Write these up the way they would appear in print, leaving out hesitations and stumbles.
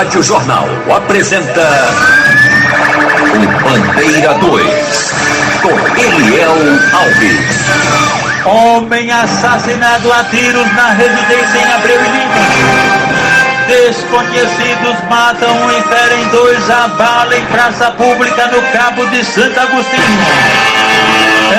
Rádio Jornal apresenta o Bandeira 2, com Eliel Alves. Homem assassinado a tiros na residência em Abreu e Lima. Desconhecidos matam um e ferem dois a bala em praça pública no Cabo de Santo Agostinho.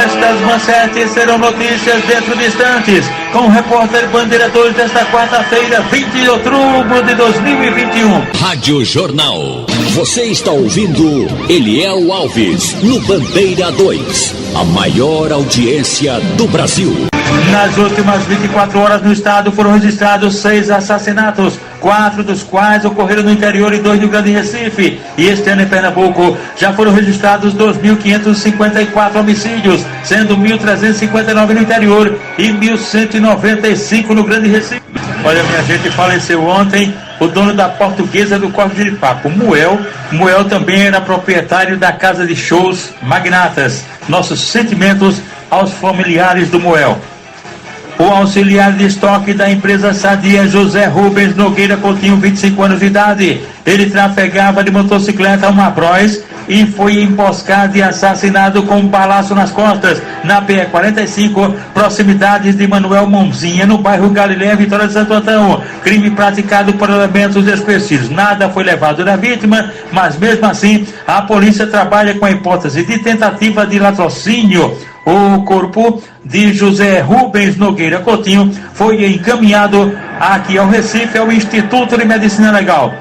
Estas manchetes serão notícias dentro de instantes, com o repórter Bandeira 2 desta quarta-feira, 20 de outubro de 2021. Rádio Jornal. Você está ouvindo Eliel Alves no Bandeira 2, a maior audiência do Brasil. Nas últimas 24 horas no estado foram registrados 6 assassinatos, 4 dos quais ocorreram no interior e 2 no Grande Recife. E este ano em Pernambuco já foram registrados 2.554 homicídios, sendo 1.359 no interior e 1.195 no Grande Recife. Olha, minha gente, faleceu ontem o dono da Portuguesa do Corte de Jeripapo, Muel. Muel também era proprietário da casa de shows Magnatas. Nossos sentimentos aos familiares do Muel. O auxiliar de estoque da empresa Sadia, José Rubens Nogueira Coutinho, 25 anos de idade. Ele trafegava de motocicleta uma Bros e foi emboscado e assassinado com um balaço nas costas, na BR-45, proximidades de Manuel Mãozinha, no bairro Galileia, Vitória de Santo Antão. Crime praticado por elementos desconhecidos. Nada foi levado da vítima, mas mesmo assim, a polícia trabalha com a hipótese de tentativa de latrocínio. O corpo de José Rubens Nogueira Coutinho foi encaminhado aqui ao Recife, ao Instituto de Medicina Legal.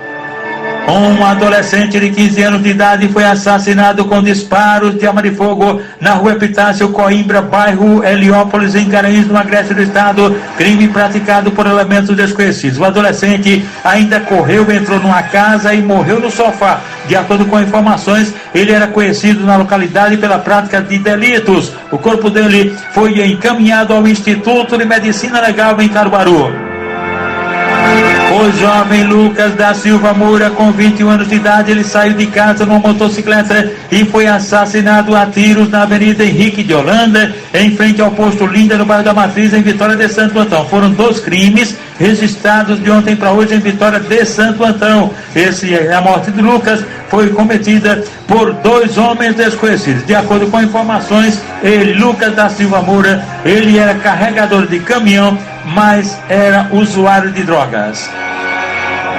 Um adolescente de 15 anos de idade foi assassinado com disparos de arma de fogo na rua Epitácio Coimbra, bairro Heliópolis, em Garanhuns, no agreste do estado. Crime praticado por elementos desconhecidos. O adolescente ainda correu, entrou numa casa e morreu no sofá. De acordo com informações, ele era conhecido na localidade pela prática de delitos. O corpo dele foi encaminhado ao Instituto de Medicina Legal em Caruaru. O jovem Lucas da Silva Moura, com 21 anos de idade, ele saiu de casa numa motocicleta e foi assassinado a tiros na Avenida Henrique de Holanda, em frente ao posto Linda, no bairro da Matriz, em Vitória de Santo Antão. Foram 2 crimes registrados de ontem para hoje em Vitória de Santo Antão. A morte de Lucas foi cometida por 2 homens desconhecidos. De acordo com informações, Lucas da Silva Moura, ele era carregador de caminhão, mas era usuário de drogas.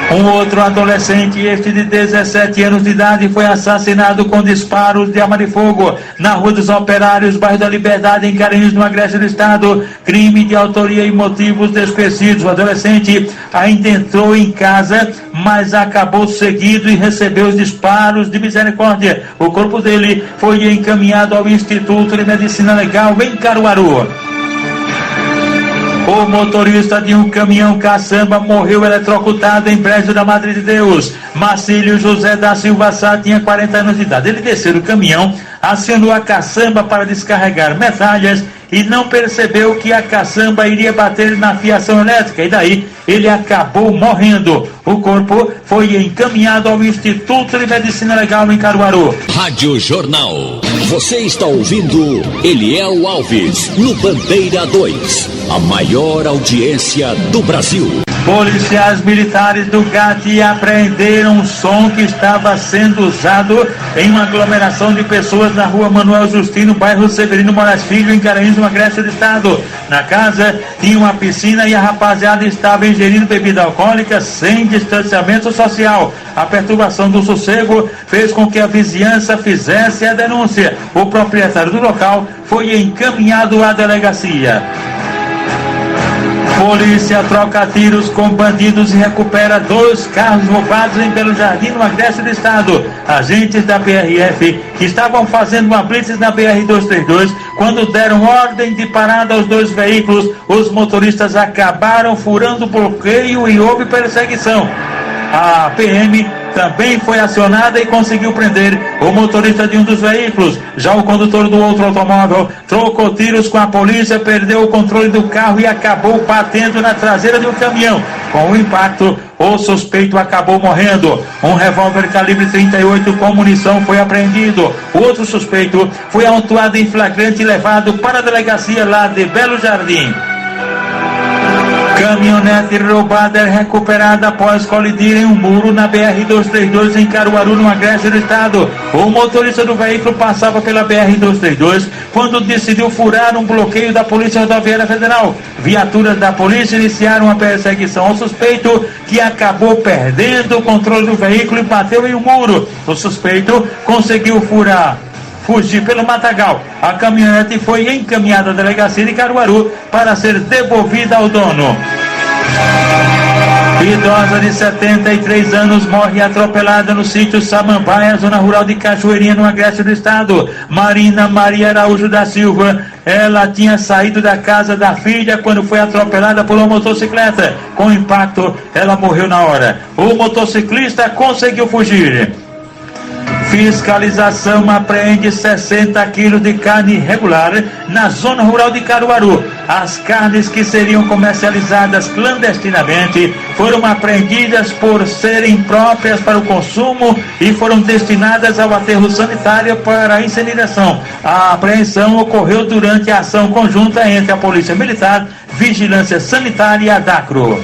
Um outro adolescente, este de 17 anos de idade, foi assassinado com disparos de arma de fogo na Rua dos Operários, bairro da Liberdade, em Garanhuns, no agreste do estado. Crime de autoria e motivos desconhecidos. O adolescente ainda entrou em casa, mas acabou seguido e recebeu os disparos de misericórdia. O corpo dele foi encaminhado ao Instituto de Medicina Legal em Caruaru. O motorista de um caminhão caçamba morreu eletrocutado em Brejo da Madre de Deus. Marcílio José da Silva Sá tinha 40 anos de idade. Ele desceu do caminhão, acionou a caçamba para descarregar metralhas e não percebeu que a caçamba iria bater na fiação elétrica, e daí ele acabou morrendo. O corpo foi encaminhado ao Instituto de Medicina Legal em Caruaru. Rádio Jornal. Você está ouvindo Eliel Alves no Bandeira 2, a maior audiência do Brasil. Policiais militares do GAT apreenderam um som que estava sendo usado em uma aglomeração de pessoas na rua Manuel Justino, bairro Severino Moraes Filho, em Garanhuns, no agreste do estado. Na casa tinha uma piscina e a rapaziada estava ingerindo bebida alcoólica sem distanciamento social. A perturbação do sossego fez com que a vizinhança fizesse a denúncia. O proprietário do local foi encaminhado à delegacia. Polícia troca tiros com bandidos e recupera 2 carros roubados em Belo Jardim, no agreste do estado. Agentes da PRF que estavam fazendo uma blitz na BR-232, quando deram ordem de parada aos 2 veículos, os motoristas acabaram furando o bloqueio e houve perseguição. A PM também foi acionada e conseguiu prender o motorista de um dos veículos. Já o condutor do outro automóvel trocou tiros com a polícia, perdeu o controle do carro e acabou batendo na traseira de um caminhão. Com o impacto, o suspeito acabou morrendo. Um revólver calibre 38 com munição foi apreendido. O outro suspeito foi autuado em flagrante e levado para a delegacia lá de Belo Jardim. Caminhonete roubada é recuperada após colidir em um muro na BR-232 em Caruaru, no agreste do estado. O motorista do veículo passava pela BR-232 quando decidiu furar um bloqueio da Polícia Rodoviária Federal. Viaturas da polícia iniciaram a perseguição ao suspeito, que acabou perdendo o controle do veículo e bateu em um muro. O suspeito conseguiu fugir pelo matagal. A caminhonete foi encaminhada à delegacia de Caruaru para ser devolvida ao dono. Idosa de 73 anos morre atropelada no sítio Samambaia, zona rural de Cachoeirinha, no agreste do estado. Marina Maria Araújo da Silva, ela tinha saído da casa da filha quando foi atropelada por uma motocicleta. Com o impacto, ela morreu na hora. O motociclista conseguiu fugir. Fiscalização apreende 60 quilos de carne irregular na zona rural de Caruaru. As carnes que seriam comercializadas clandestinamente foram apreendidas por serem próprias para o consumo e foram destinadas ao aterro sanitário para a incineração. A apreensão ocorreu durante a ação conjunta entre a Polícia Militar, Vigilância Sanitária e a Dacro.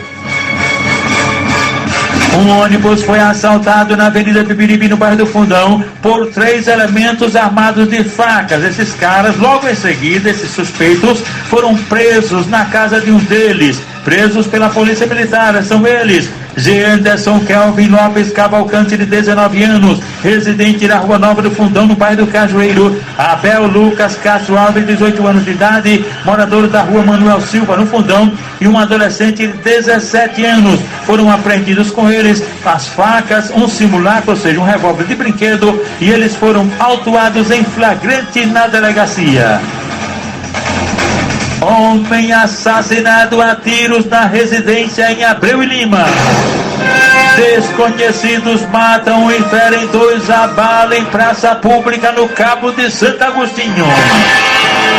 Um ônibus foi assaltado na Avenida Bibiribi, no bairro do Fundão, por 3 elementos armados de facas. Esses caras, logo em seguida, esses suspeitos, foram presos na casa de um deles. Presos pela Polícia Militar, são eles: Anderson Kelvin Lopes Cavalcante, de 19 anos, residente da Rua Nova do Fundão, no bairro do Cajueiro. Abel Lucas Castro Alves, 18 anos de idade, morador da Rua Manuel Silva, no Fundão, e um adolescente de 17 anos. Foram apreendidos com eles as facas, um simulacro, ou seja, um revólver de brinquedo, e eles foram autuados em flagrante na delegacia. Homem assassinado a tiros na residência em Abreu e Lima. Desconhecidos matam e ferem 2 a bala em praça pública no Cabo de Santo Agostinho.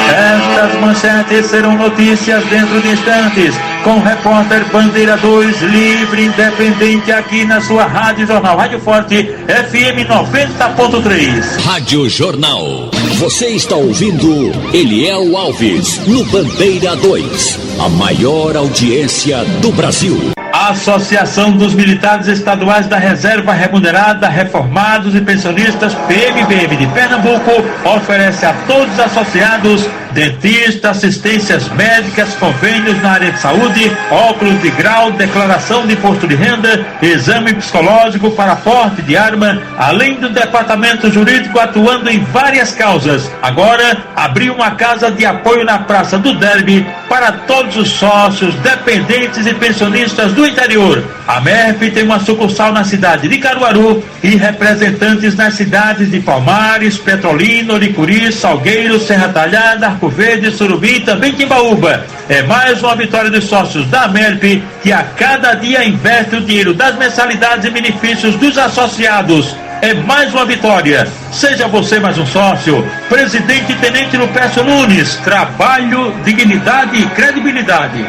Estas manchetes serão notícias dentro de instantes, com o repórter Bandeira 2, livre, independente, aqui na sua Rádio Jornal, Rádio Forte, FM 90.3. Rádio Jornal. Você está ouvindo Eliel Alves, no Bandeira 2, a maior audiência do Brasil. A Associação dos Militares Estaduais da Reserva Remunerada, Reformados e Pensionistas, PMPM de Pernambuco, oferece a todos os associados dentistas, assistências médicas, convênios na área de saúde, óculos de grau, declaração de imposto de renda, exame psicológico para porte de arma, além do departamento jurídico atuando em várias causas. Agora, abriu uma casa de apoio na Praça do Derby para todos os sócios, dependentes e pensionistas do interior. A MERP tem uma sucursal na cidade de Caruaru e representantes nas cidades de Palmares, Petrolina, Oricuri, Salgueiro, Serra Talhada, Arco Verde, Surubim e também Timbaúba. É mais uma vitória dos sócios da MERP, que a cada dia investe o dinheiro das mensalidades e benefícios dos associados. É mais uma vitória. Seja você mais um sócio. Presidente Tenente Lupécio Nunes. Trabalho, dignidade e credibilidade.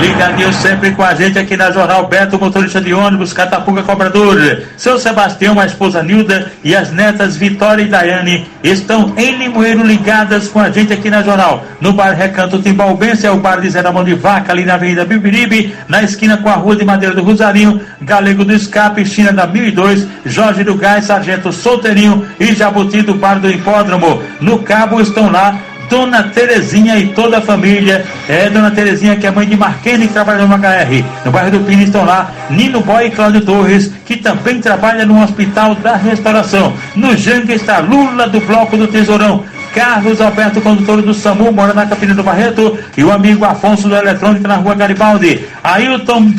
Ligadinho sempre com a gente aqui na Jornal. Beto, motorista de ônibus, Catapunga Cobrador. Seu Sebastião, a esposa Nilda e as netas Vitória e Daiane estão em Limoeiro ligadas com a gente aqui na Jornal. No bar Recanto Timbaúbense, é o bar de Zé da Mão de Vaca, ali na Avenida Bibiribe, na esquina com a Rua de Madeira do Rosarinho, Galego do Escape, China da 1002, Jorge do Gás, Sargento Solteirinho e Jabuti do Bar do Hipódromo. No Cabo estão lá Dona Terezinha e toda a família. Dona Terezinha, que é mãe de Marquene, que trabalha no HR. No bairro do Pino estão lá Nino Boy e Cláudio Torres, que também trabalha no Hospital da Restauração. No Janga está Lula, do Bloco do Tesourão. Carlos Alberto, condutor do SAMU, mora na Campina do Barreto, e o amigo Afonso da Eletrônica, na Rua Garibaldi. Ailton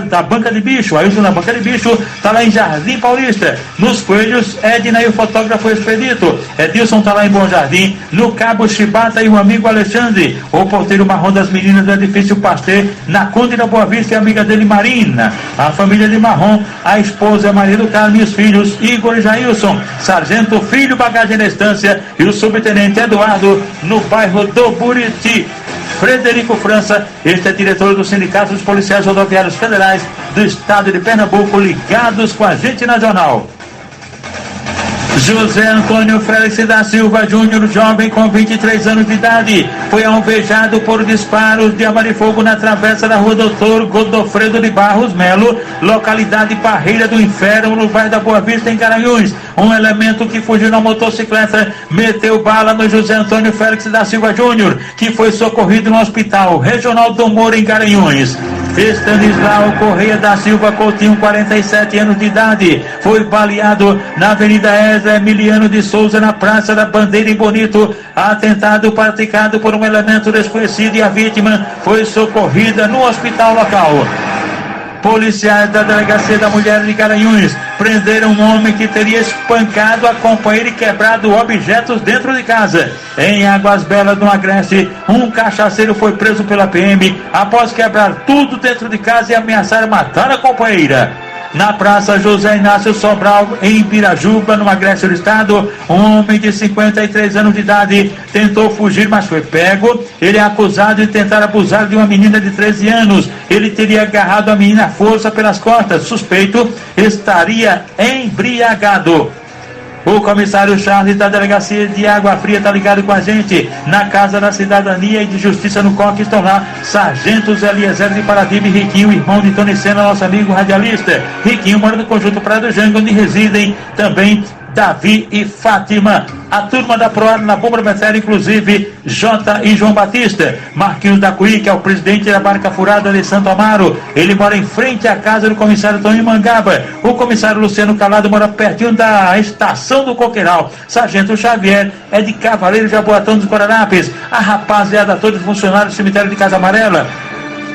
da Banca de Bicho, Ailton da Banca de Bicho, está lá em Jardim Paulista. Nos Coelhos, Edna e o fotógrafo Expedito. Edilson está lá em Bom Jardim. No Cabo Chibata e o amigo Alexandre, o porteiro marrom das meninas do edifício Pasteur, na Conde da Boa Vista, e a amiga dele Marina. A família de Marrom, a esposa é Maria do Carmo e os filhos Igor e Jailson, Sargento Filho, bagagem na estância, e o subtenente Eduardo, no bairro do Buriti. Frederico França, este é diretor do Sindicato dos Policiais Rodoviários Federais do Estado de Pernambuco, ligados com a gente na Jornal. José Antônio Félix da Silva Júnior, jovem com 23 anos de idade, foi alvejado por disparos de arma de fogo na travessa da rua Doutor Godofredo de Barros Melo, localidade Barreira do Inferno, no bairro da Boa Vista, em Garanhuns. Um elemento que fugiu na motocicleta meteu bala no José Antônio Félix da Silva Júnior, que foi socorrido no Hospital Regional do Moura, em Garanhuns. Estanislau Correia da Silva Coutinho, 47 anos de idade, foi baleado na Avenida Ezra Emiliano de Souza, na Praça da Bandeira, em Bonito. Atentado praticado por um elemento desconhecido e a vítima foi socorrida no hospital local. Policiais da Delegacia da Mulher de Garanhuns prenderam um homem que teria espancado a companheira e quebrado objetos dentro de casa. Em Águas Belas, no Agreste, um cachaceiro foi preso pela PM após quebrar tudo dentro de casa e ameaçar matar a companheira. Na Praça José Inácio Sobral, em Pirajuba, no Agreste do Estado, um homem de 53 anos de idade tentou fugir, mas foi pego. Ele é acusado de tentar abusar de uma menina de 13 anos. Ele teria agarrado a menina à força pelas costas. Suspeito estaria embriagado. O comissário Charles da Delegacia de Água Fria está ligado com a gente. Na Casa da Cidadania e de Justiça no Coque estão lá sargentos Eliezer de Paradiba e Riquinho, irmão de Tony Sena, nosso amigo radialista. Riquinho mora no conjunto Praia do Jango, onde residem também Davi e Fátima. A turma da Proar na Bomba Metéria, inclusive Jota e João Batista. Marquinhos da Cuí, que é o presidente da Barca Furada de Santo Amaro, ele mora em frente à casa do comissário Tony Mangaba. O comissário Luciano Calado mora pertinho da estação do Coqueiral. Sargento Xavier é de Cavaleiro Jaboatão dos Guararapes. A rapaziada toda de funcionários do cemitério de Casa Amarela: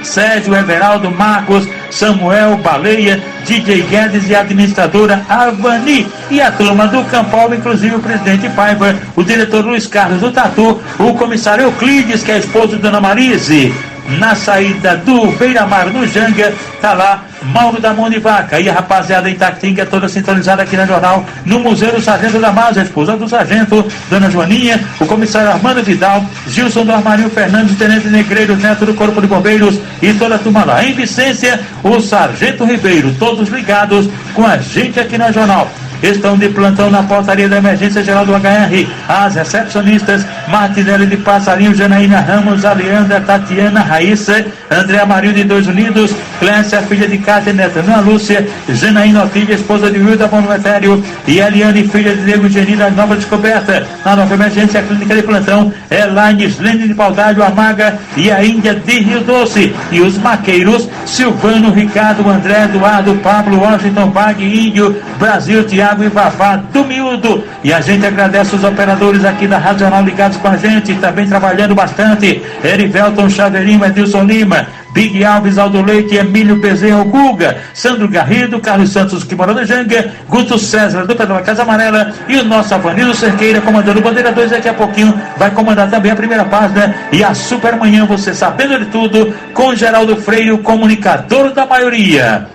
Sérgio, Everaldo, Marcos, Samuel, Baleia, DJ Guedes e a administradora Avani. E a turma do Campol, inclusive o presidente Paiva, o diretor Luiz Carlos do Tatu, o comissário Euclides, que é esposo de Dona Marise. Na saída do Beira-Mar, no Janga, tá lá Mauro da Mão de Vaca. E a rapaziada em Itaquinga toda sintonizada aqui na Jornal, no Museu do Sargento da Masa, a esposa do sargento, Dona Joaninha, o comissário Armando Vidal, Gilson do Armarinho Fernandes, Tenente Negreiro, Neto do Corpo de Bombeiros e toda a turma lá. Em Vicência, o Sargento Ribeiro, todos ligados com a gente aqui na Jornal. Estão de plantão na portaria da Emergência Geral do HR. As recepcionistas: Martinelli de Passarinho, Janaína Ramos, Aleandra, Tatiana, Raíssa, André Amarildo de Dois Unidos, Clécia, filha de Cátia, neta Ana Lúcia, Janaína Otília, esposa de Wilda Bonometério, e Eliane, filha de Diego Geni, da Nova Descoberta. Na Nova Emergência, a clínica de plantão: Elaine, Slene de Paudalho, Amaga e a Índia de Rio Doce. E os maqueiros: Silvano, Ricardo, André, Eduardo, Pablo, Washington, Bag, Índio, Brasil, Tiago e Vavá do Miúdo. E a gente agradece os operadores aqui da Rádio Jornal ligados com a gente, também trabalhando bastante: Erivelton Chaveirinho, Edilson Lima, Big Alves, Aldo Leite, Emílio Bezerra, Guga, Sandro Garrido, Carlos Santos, que mora no Janga, Guto César do Pedro da Casa Amarela e o nosso Avanildo Cerqueira, comandando o Bandeira 2. Daqui a pouquinho vai comandar também a primeira página e a Supermanhã, você sabendo de tudo, com Geraldo Freire, o comunicador da maioria.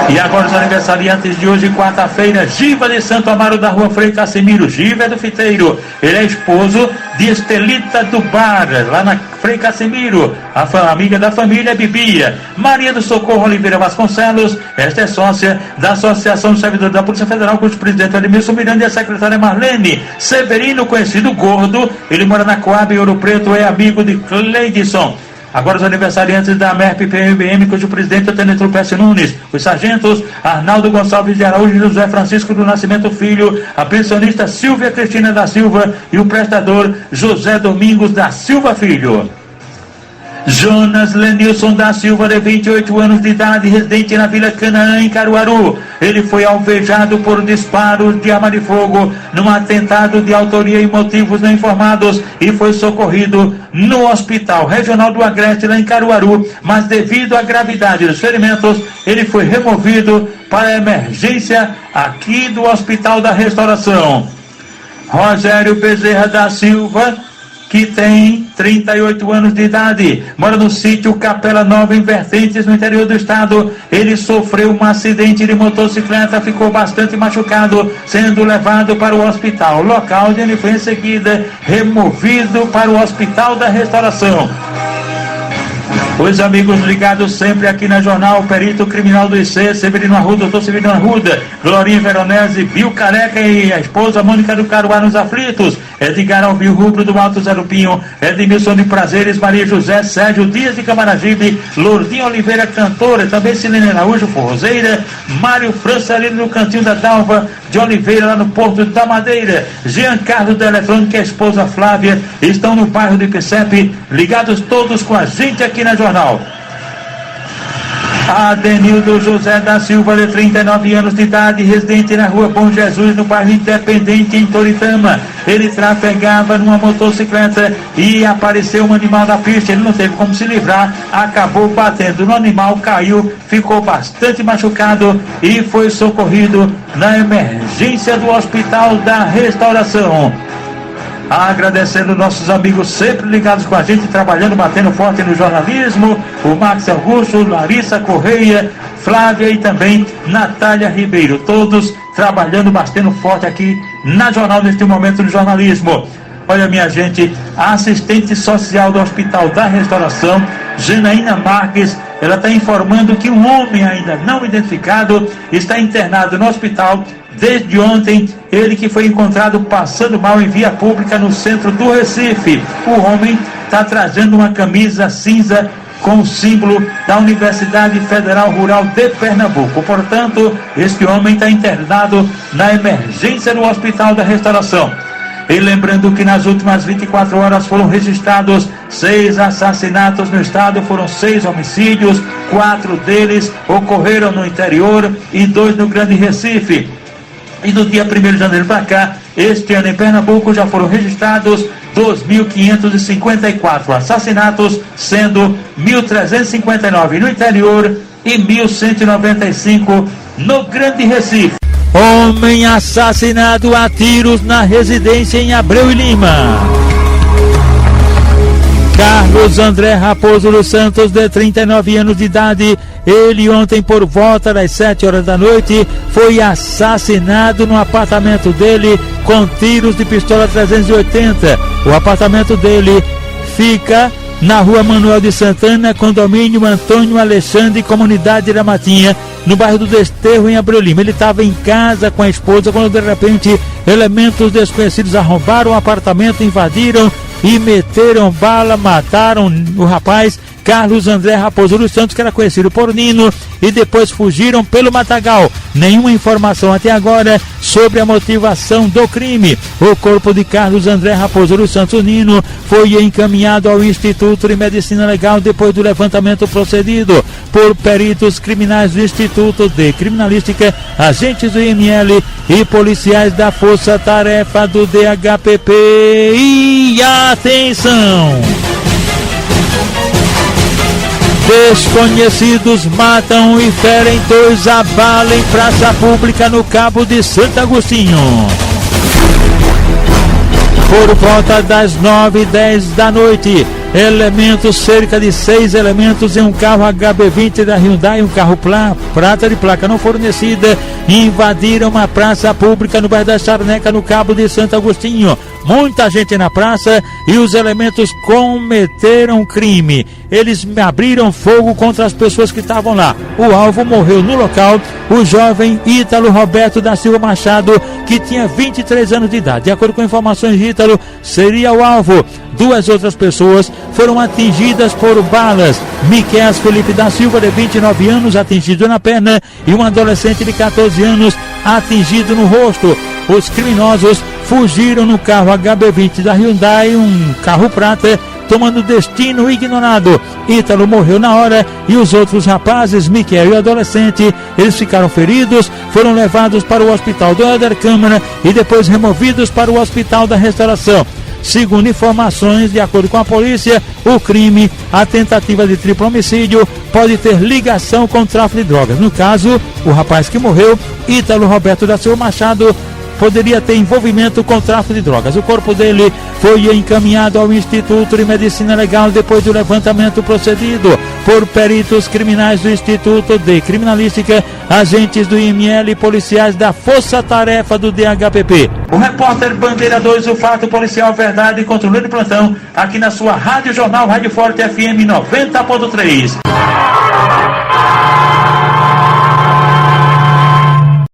E agora os aniversariantes de hoje, quarta-feira: Giva de Santo Amaro, da Rua Frei Casimiro. Giva é do Fiteiro, ele é esposo de Estelita do Bar, lá na Frei Casimiro. A amiga da família é Bibia. Maria do Socorro Oliveira Vasconcelos, esta é sócia da Associação dos Servidores da Polícia Federal, cujo presidente é Admilson Miranda e a secretária Marlene Severino, conhecido Gordo. Ele mora na Coab, em Ouro Preto, é amigo de Cleidson. Agora os aniversariantes da MERP PMBM, cujo presidente é o Tenente Lupécio Nunes. Os sargentos: Arnaldo Gonçalves de Araújo e José Francisco do Nascimento Filho, a pensionista Silvia Cristina da Silva e o prestador José Domingos da Silva Filho. Jonas Lenilson da Silva, de 28 anos de idade, residente na Vila Canaã, em Caruaru. Ele foi alvejado por disparos de arma de fogo num atentado de autoria e motivos não informados e foi socorrido no Hospital Regional do Agreste, lá em Caruaru, mas devido à gravidade dos ferimentos, ele foi removido para a emergência aqui do Hospital da Restauração. Rogério Bezerra da Silva, que tem 38 anos de idade, mora no sítio Capela Nova, em Vertentes, no interior do estado. Ele sofreu um acidente de motocicleta, ficou bastante machucado, sendo levado para o hospital local, onde ele foi em seguida removido para o Hospital da Restauração. Os amigos ligados sempre aqui na Jornal, perito criminal do IC, Severino Arruda, doutor Severino Arruda, Glorinha Veronese, Bill Careca e a esposa Mônica do Caruá nos aflitos, Edgar Alvio Rubro do Alto Zarupinho, Edmilson de Prazeres, Maria José, Sérgio Dias de Camaragibe, Lourdinha Oliveira, cantora, também Silene Araújo, forrozeira, Mário França ali no Cantinho da Dalva de Oliveira, lá no Porto da Madeira, Jean Carlos da Eletrônica e a esposa Flávia, estão no bairro do Ipecep, ligados todos com a gente aqui na Jornal. Adenildo José da Silva, de 39 anos de idade, residente na rua Bom Jesus, no bairro Independente, em Toritama. Ele trafegava numa motocicleta e apareceu um animal na pista. Ele não teve como se livrar, acabou batendo no animal, caiu, ficou bastante machucado e foi socorrido na emergência do Hospital da Restauração. Agradecendo nossos amigos sempre ligados com a gente, trabalhando, batendo forte no jornalismo, o Max Augusto, Larissa Correia, Flávia e também Natália Ribeiro, todos trabalhando, batendo forte aqui na Jornal neste momento do jornalismo. Olha, minha gente, a assistente social do Hospital da Restauração, Janaína Marques, ela está informando que um homem ainda não identificado está internado no hospital desde ontem. Ele que foi encontrado passando mal em via pública no centro do Recife. O homem está trazendo uma camisa cinza com o símbolo da Universidade Federal Rural de Pernambuco. Portanto, este homem está internado na emergência no Hospital da Restauração. E lembrando que nas últimas 24 horas foram registrados 6 assassinatos no estado, foram 6 homicídios, 4 deles ocorreram no interior e 2 no Grande Recife. E do dia 1º de janeiro para cá, este ano em Pernambuco já foram registrados 2.554 assassinatos, sendo 1.359 no interior e 1.195 no Grande Recife. Homem assassinado a tiros na residência em Abreu e Lima. Carlos André Raposo dos Santos, de 39 anos de idade, ele ontem por volta das 7 horas da noite foi assassinado no apartamento dele com tiros de pistola 380. O apartamento dele fica na rua Manuel de Santana, condomínio Antônio Alexandre, comunidade da Matinha, no bairro do Desterro, em Abreu Lima. Ele estava em casa com a esposa quando de repente elementos desconhecidos arrombaram o apartamento, invadiram e meteram bala, mataram o rapaz Carlos André Raposo dos Santos, que era conhecido por Nino, e depois fugiram pelo matagal. Nenhuma informação até agora sobre a motivação do crime. O corpo de Carlos André Raposo dos Santos Nino foi encaminhado ao Instituto de Medicina Legal depois do levantamento procedido por peritos criminais do Instituto de Criminalística, agentes do IML e policiais da Força Tarefa do DHPP. E atenção! Desconhecidos matam e ferem 2 a bala em praça pública no Cabo de Santo Agostinho. Por volta das 9h10 da noite, cerca de 6 elementos em um carro HB20 da Hyundai, um carro prata de placa não fornecida, invadiram uma praça pública no bairro da Charneca, no Cabo de Santo Agostinho. Muita gente na praça e os elementos cometeram crime. Eles abriram fogo contra as pessoas que estavam lá. O alvo morreu no local, o jovem Ítalo Roberto da Silva Machado, que tinha 23 anos de idade. De acordo com informações de Ítalo, seria o alvo. 2 outras pessoas foram atingidas por balas. Miquel Felipe da Silva, de 29 anos, atingido na perna, e um adolescente de 14 anos atingido no rosto. Os criminosos fugiram no carro HB20 da Hyundai, um carro prata, tomando destino ignorado. Ítalo morreu na hora e os outros rapazes, Miquel e o adolescente, eles ficaram feridos, foram levados para o hospital do Helder Câmara e depois removidos para o Hospital da Restauração. Segundo informações, de acordo com a polícia, o crime, a tentativa de triplo homicídio, pode ter ligação com o tráfico de drogas. No caso, o rapaz que morreu, Ítalo Roberto da Silva Machado, poderia ter envolvimento com tráfico de drogas. O corpo dele foi encaminhado ao Instituto de Medicina Legal depois do levantamento procedido por peritos criminais do Instituto de Criminalística, agentes do IML e policiais da Força Tarefa do DHPP. O repórter Bandeira 2, o fato policial, verdade e controle de plantão, aqui na sua Rádio Jornal, Rádio Forte FM 90.3.